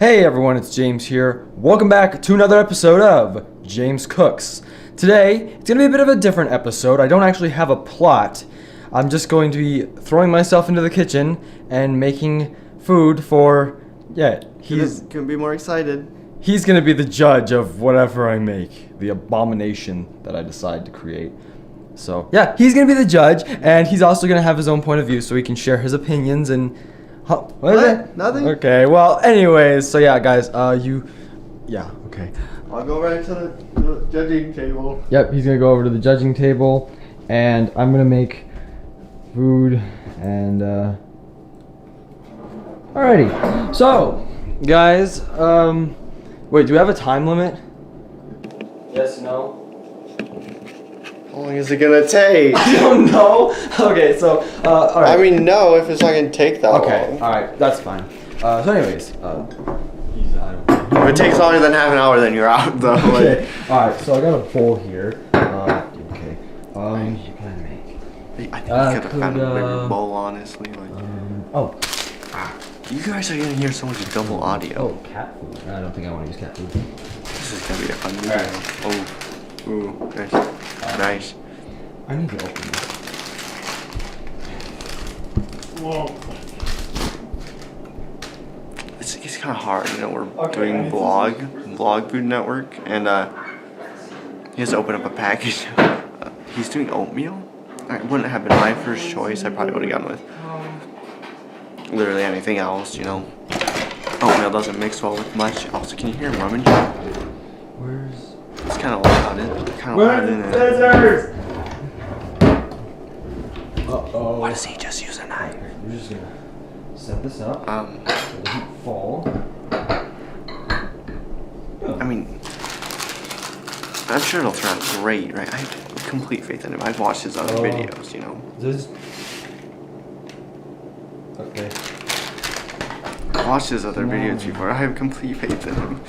Hey everyone, it's James here. Welcome back to another episode of James Cooks. Today, it's going to be a bit of a different episode. I don't actually have a plot. I'm just going to be throwing myself into the kitchen and making food for, Couldn't be more excited. He's going to be the judge of whatever I make, the abomination that I decide to create. So, yeah, he's going to be the judge, and he's also going to have his own point of view so he can share his opinions and... What is it? Nothing. Okay, well, anyways, so yeah, guys, okay. I'll go right to the judging table. Yep, he's going to go over to the judging table, and I'm going to make food, and, alrighty. So, guys, wait, do we have a time limit? Yes, no? How long is it gonna take? I don't know. Okay, so, alright. I mean, no, if it's not gonna take that long. Okay, alright, that's fine. So anyways, If it takes longer than half an hour, then you're out, though. okay, alright, so I got a bowl here. Okay. What can I make? I think you could have found a bigger bowl, honestly. You guys are gonna hear so much double audio. Oh, cat food. I don't think I want to use cat food. This is gonna be a fun video. Oh, ooh, nice. Nice. I need to open this. Whoa. It's kind of hard, you know. We're doing vlog Food Network, and he has to open up a package. He's doing oatmeal. It wouldn't have been my first choice. I probably would have gone with literally anything else, you know. Oatmeal doesn't mix well with much. Also, can you hear him rummaging? Where's... It's kind of loud. It's kind of loud, isn't it? Scissors? Uh-oh. Why does he just use a knife? We're just gonna set this up. So it doesn't fall. I mean, I'm sure it'll turn out great, right? I have complete faith in him. I've watched his other videos, you know. Okay. I've watched his other videos before. I have complete faith in him.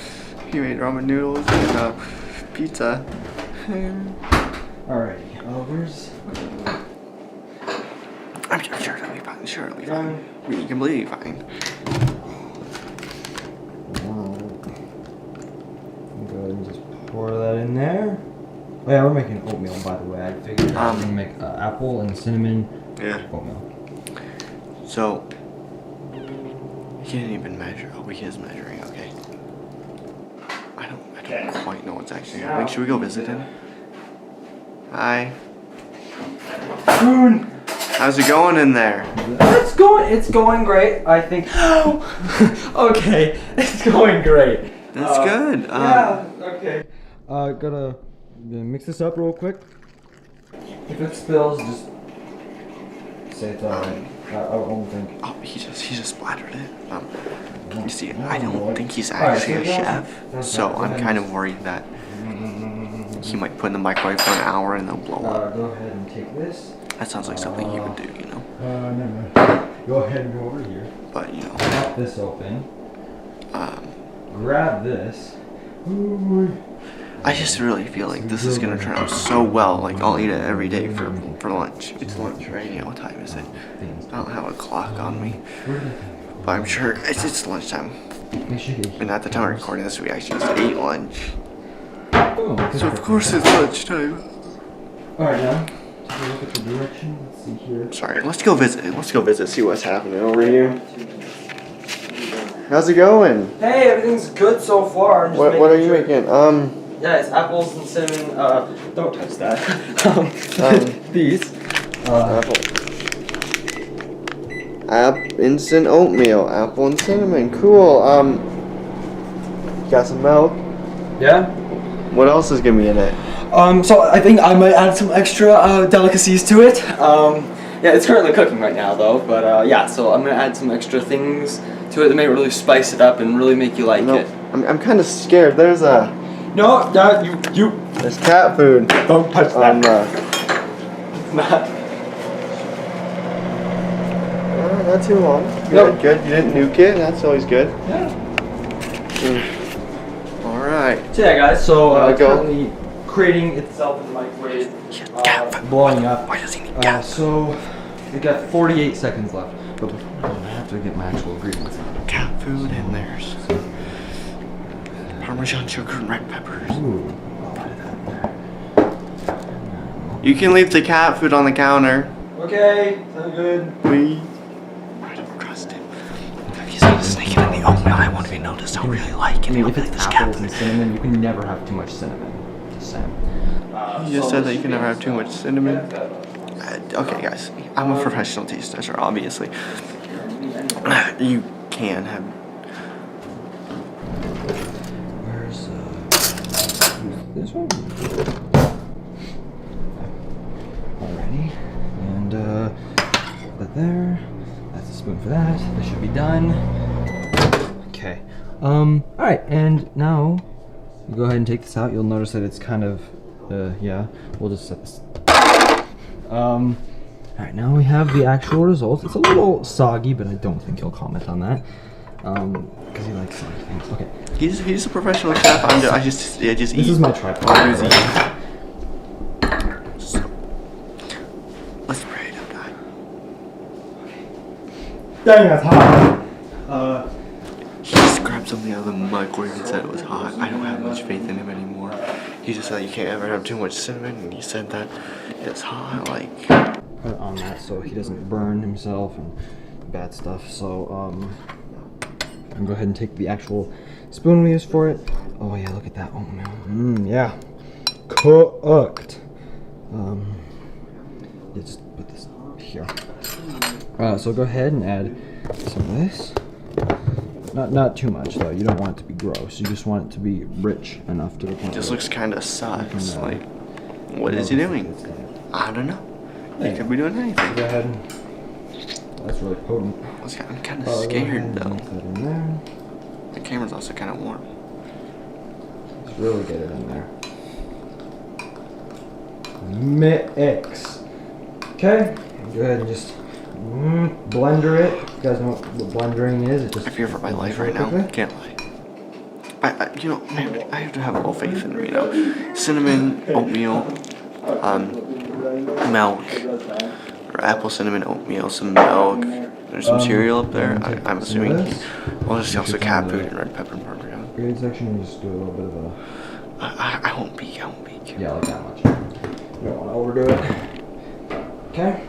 He made ramen noodles and pizza. Alright, where's... I'm sure it'll be fine. Sure it'll be fine. I mean, completely fine. Go ahead and just pour that in there. Oh yeah, we're making oatmeal, by the way. I figured I'm gonna make apple and cinnamon oatmeal. So, he didn't even measure. Oh, he is measuring. Okay. I don't quite know what's actually happening. Should we go visit him? Hi. Spoon. How's it going in there? It's going great, I think. Okay, it's going great. That's good. Yeah, okay. Gonna mix this up real quick. If it spills, just say it's alright. I won't think. Oh, he just splattered it. You see, I don't think he's actually a chef, so I'm kind of worried that he might put in the microwave for an hour and they'll blow up. Go ahead and take this. That sounds like something he would do, you know. No. Go ahead and go over here. But you know. Pop this open. Grab this. Ooh. I just really feel like this is gonna turn out so well. Like I'll eat it every day for lunch. It's lunch, right? Yeah. What time is it? I don't have a clock on me, but I'm sure it's lunchtime. And at the time of recording this, we actually just ate lunch. So of course it's lunchtime. All right, now take a look at the direction. Let's see here. Sorry. Let's go visit. See what's happening over here. How's it going? Hey, everything's good so far. What are you making? Yeah, it's apples and cinnamon. Don't touch that. These. Instant oatmeal, apple and cinnamon. Cool. Got some milk. Yeah. What else is gonna be in it? So I think I might add some extra delicacies to it. Yeah, it's currently cooking right now though, but yeah, so I'm gonna add some extra things to it that may really spice it up and really make you like it. I'm kind of scared. There's No, you. There's cat food. Don't touch that. Not. Not too long. Good, good. You didn't nuke it. That's always good. Yeah. All right. So yeah, guys. So currently creating itself in the microwave, blowing up. Why does he need cat? So we got 48 seconds left. But I have to get my actual ingredients. Cat food and there's Parmesan sugar and red peppers. Ooh. You can leave the cat food on the counter. Okay, sounds good. Please. I don't trust him. If he's gonna sneak it in the oatmeal, I want to be noticed. I really like it. I mean, I'll if be it's like, this cat apples food. and cinnamon, you can never have too much cinnamon. Just saying. You just said that you can never have too much cinnamon. Okay, guys, I'm a professional tea tester, obviously. You can have. Where's this one? Alrighty, and put that there. That's a spoon for that. This should be done. Okay. All right, and now you go ahead and take this out. You'll notice that it's kind of, yeah. We'll just set this. All right, now we have the actual results. It's a little soggy, but I don't think he'll comment on that. Because he likes soggy things. Okay. He's a professional chef. I just eat. This is my tripod. So, let's pray it die. Dang, that's hot. He just grabbed something out of the microwave and said it was hot. I don't have much faith in him anymore. He just said you can't ever have too much cinnamon, and he said that it's hot. Like, put it on that so he doesn't burn himself and bad stuff. So I'll go ahead and take the actual spoon we use for it. Oh yeah, look at that oatmeal. Yeah, cooked. Yeah, just put this here. So go ahead and add some of this. Not too much though. You don't want it to be gross. You just want it to be rich enough to the point. it just looks kind of sus. No. Like, what is he doing? I don't know. He could be doing anything. Go ahead. That's really potent. I'm kind of scared though. Put that in there. The camera's also kind of warm. Just really get it in there. Mix. Okay. Go ahead and just blender it. You guys know what blendering is? It just I fear for my life right now. Can't lie. I have to have a little faith in him, you know. Cinnamon, oatmeal, milk, or apple cinnamon oatmeal, some milk. There's some cereal up there. I'm assuming. Well, there's also cat food and red pepper and parmesan. Grade section, you just do a little bit of a. I won't peek. Yeah, like that much. You don't want to overdo it. Okay.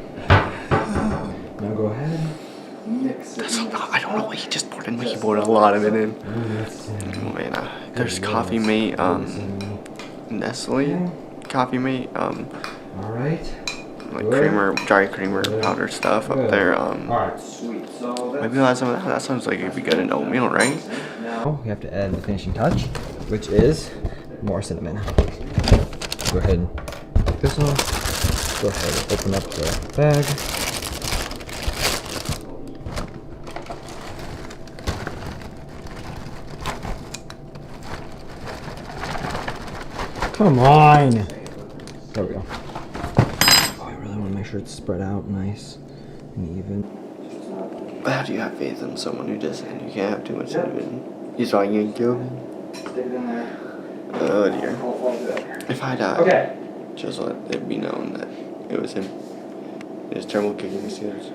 Now go ahead. Mix it. I don't know what he just poured in, but he poured a lot of it in. Oh man, there's Coffee Mate, Nestle, Coffee Mate, Alright. like creamer, dry creamer powder stuff up there. Alright, sweet. So Maybe we'll add some of that. That sounds like it'd be good in oatmeal, right? now we have to add the finishing touch, which is more cinnamon. Go ahead and take this off. Go ahead and open up the bag. Come on! There we go. Oh, I really want to make sure it's spread out nice and even. How do you have faith in someone who doesn't? You can't have too much cinnamon. He's probably gonna kill me. Oh dear. If I die, Okay. just let it be known that it was him. His terrible kicking skills.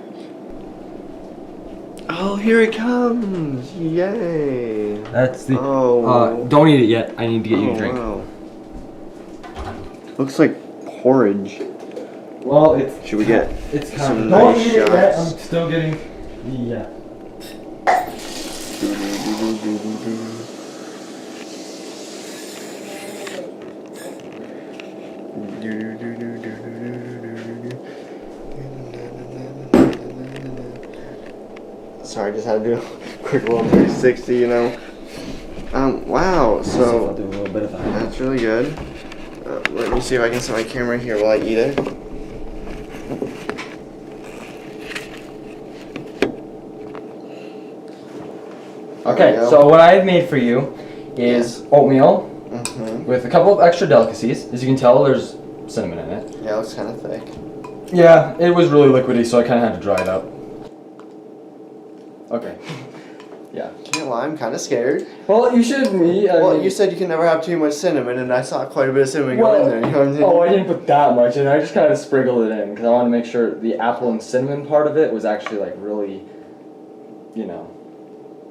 Oh, here it comes! Yay! That's the. Oh. Don't eat it yet. I need to get you a drink. Wow. Looks like porridge. Well, it's. Should we get It's kind some of. Don't nice eat it yet. shots? I'm still getting. Yeah. Sorry, I just had to do a quick little 360, you know. Wow, so I'll do a little bit of that. that's really good. Let me see if I can set my camera here while I eat it. Okay, so what I have made for you is oatmeal with a couple of extra delicacies. As you can tell, there's cinnamon in it. Yeah, it looks kind of thick. Yeah, it was really liquidy, so I kind of had to dry it up. Okay. Yeah. Can't lie, I'm kind of scared. Well, you shouldn't be. Well, you said you can never have too much cinnamon, and I saw quite a bit of cinnamon go in there. You know what I'm saying? Oh, I didn't put that much in. I just kind of sprinkled it in because I wanted to make sure the apple and cinnamon part of it was actually like really, you know,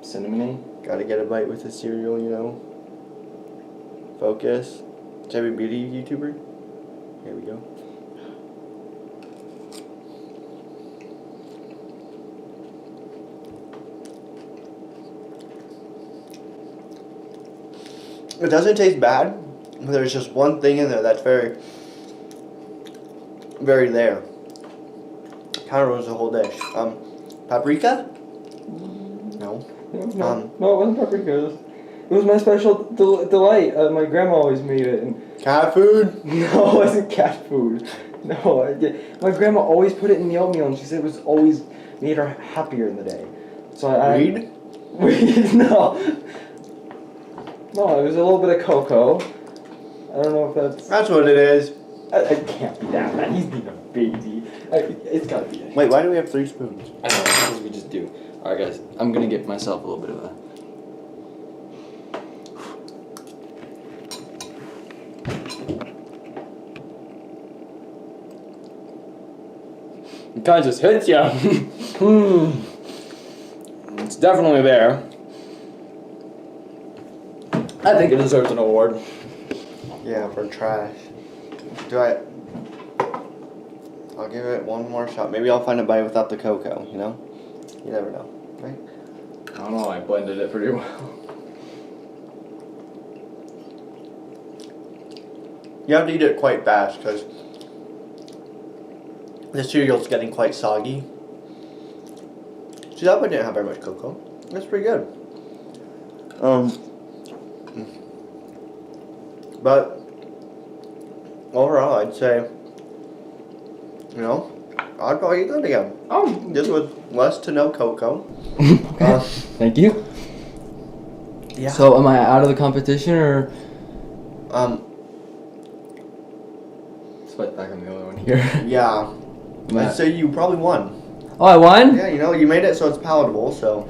cinnamony. Gotta get a bite with the cereal, you know. Focus. Should I be a beauty YouTuber? Here we go. It doesn't taste bad, but there's just one thing in there that's very, very there. Kind of ruins the whole dish. Paprika? No. No, it wasn't paprika. It was my special delight. My grandma always made it. And Cat food? no, it wasn't cat food. No, I did. My grandma always put it in the oatmeal, and she said it was always made her happier in the day. So Weed? Weed? No. No, it was a little bit of cocoa. I don't know if that's... That's what it is. It can't be that bad. He's being a baby. It's gotta be it. Wait, why do we have 3 spoons? I don't know, because we just do. Alright guys, I'm gonna get myself a little bit of a... It kinda just hits ya. It's definitely there. I think it deserves an award. Yeah, for trash. I'll give it one more shot. Maybe I'll find a bite without the cocoa, you know? You never know, right? I don't know, I blended it pretty well. You have to eat it quite fast because the cereal's getting quite soggy. See, that one didn't have very much cocoa. That's pretty good. But overall, I'd say, you know, I'd probably eat that again. Oh, Just with less to no cocoa. thank you. Yeah. So, am I out of the competition or? Split back on the other one here. Yeah. I'd say you probably won. Oh, I won? Yeah, you know, you made it so it's palatable, so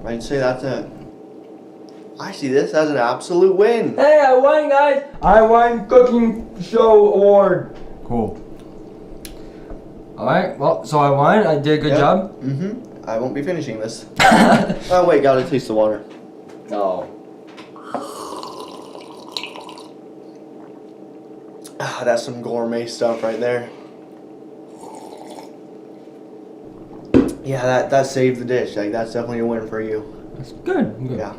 I'd say that's it. I see this as an absolute win. Hey, I won, guys! I won Cooking Show Award. Cool. Alright, well, so I won. I did a good job. Mm-hmm. I won't be finishing this. Oh, wait, gotta taste the water. Oh. Ah, that's some gourmet stuff right there. Yeah, that saved the dish. Like, that's definitely a win for you. That's good. Yeah.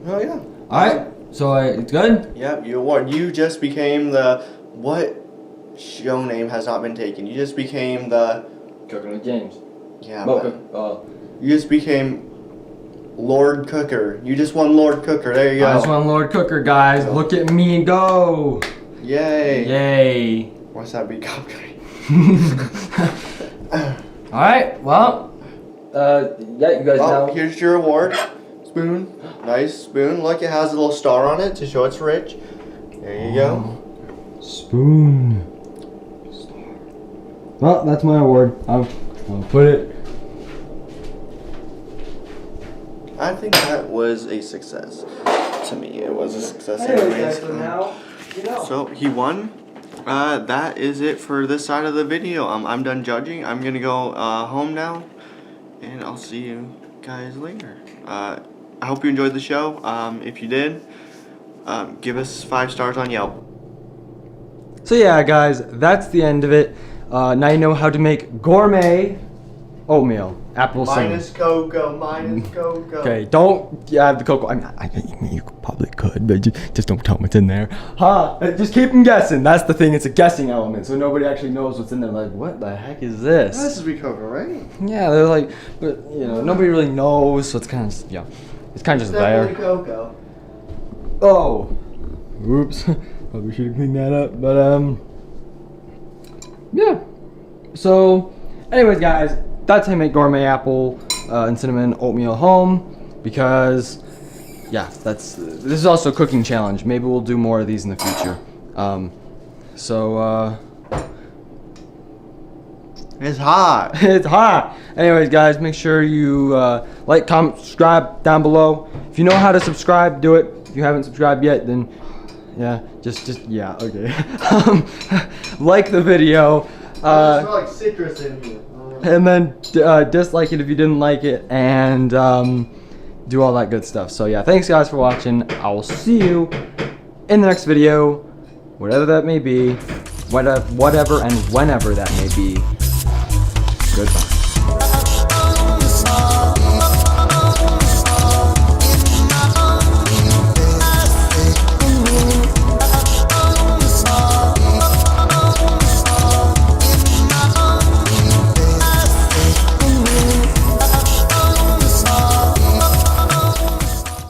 Oh, yeah. Alright, so it's good? Yep, you won. You just became the... What show name has not been taken? You just became the... Cooking with James. Yeah, you just became Lord Cooker. You just won Lord Cooker. There you go. I just won Lord Cooker, guys. Look at me go. Yay. Yay. What's that big copyright? Alright, well, yeah, you guys know. Here's your award. Spoon. Nice spoon. Look, it has a little star on it to show it's rich. There you go. Spoon. Well, that's my award. I'll put it. I think that was a success. To me, it was a success. Anyways, so now, you know. So he won. That is it for this side of the video. I'm done judging. I'm gonna go home now, and I'll see you guys later. I hope you enjoyed the show. If you did, give us 5 stars on Yelp. So yeah, guys, that's the end of it. Now you know how to make gourmet oatmeal. Apple cinnamon. Minus cocoa, minus cocoa. Okay, don't add the cocoa. I mean, you probably could, but just don't tell them what's in there. Just keep them guessing. That's the thing. It's a guessing element, so nobody actually knows what's in there. Like, what the heck is this? This is be cocoa, right? Yeah, they're like, but you know, nobody really knows, so it's kind of, yeah, it's kind of just there. Cocoa. Oh, oops. Probably should have cleaned that up, but yeah. So, anyways, guys. That's how I make gourmet apple and cinnamon oatmeal home, because yeah, this is also a cooking challenge. Maybe we'll do more of these in the future. It's hot. It's hot. Anyways, guys, make sure you like, comment, subscribe down below. If you know how to subscribe, do it. If you haven't subscribed yet, then yeah, just yeah, okay. Like the video. I smell like citrus in here. And then dislike it if you didn't like it, and do all that good stuff. So yeah, thanks guys for watching. I will see you in the next video, whatever that may be, whatever and whenever that may be. Goodbye.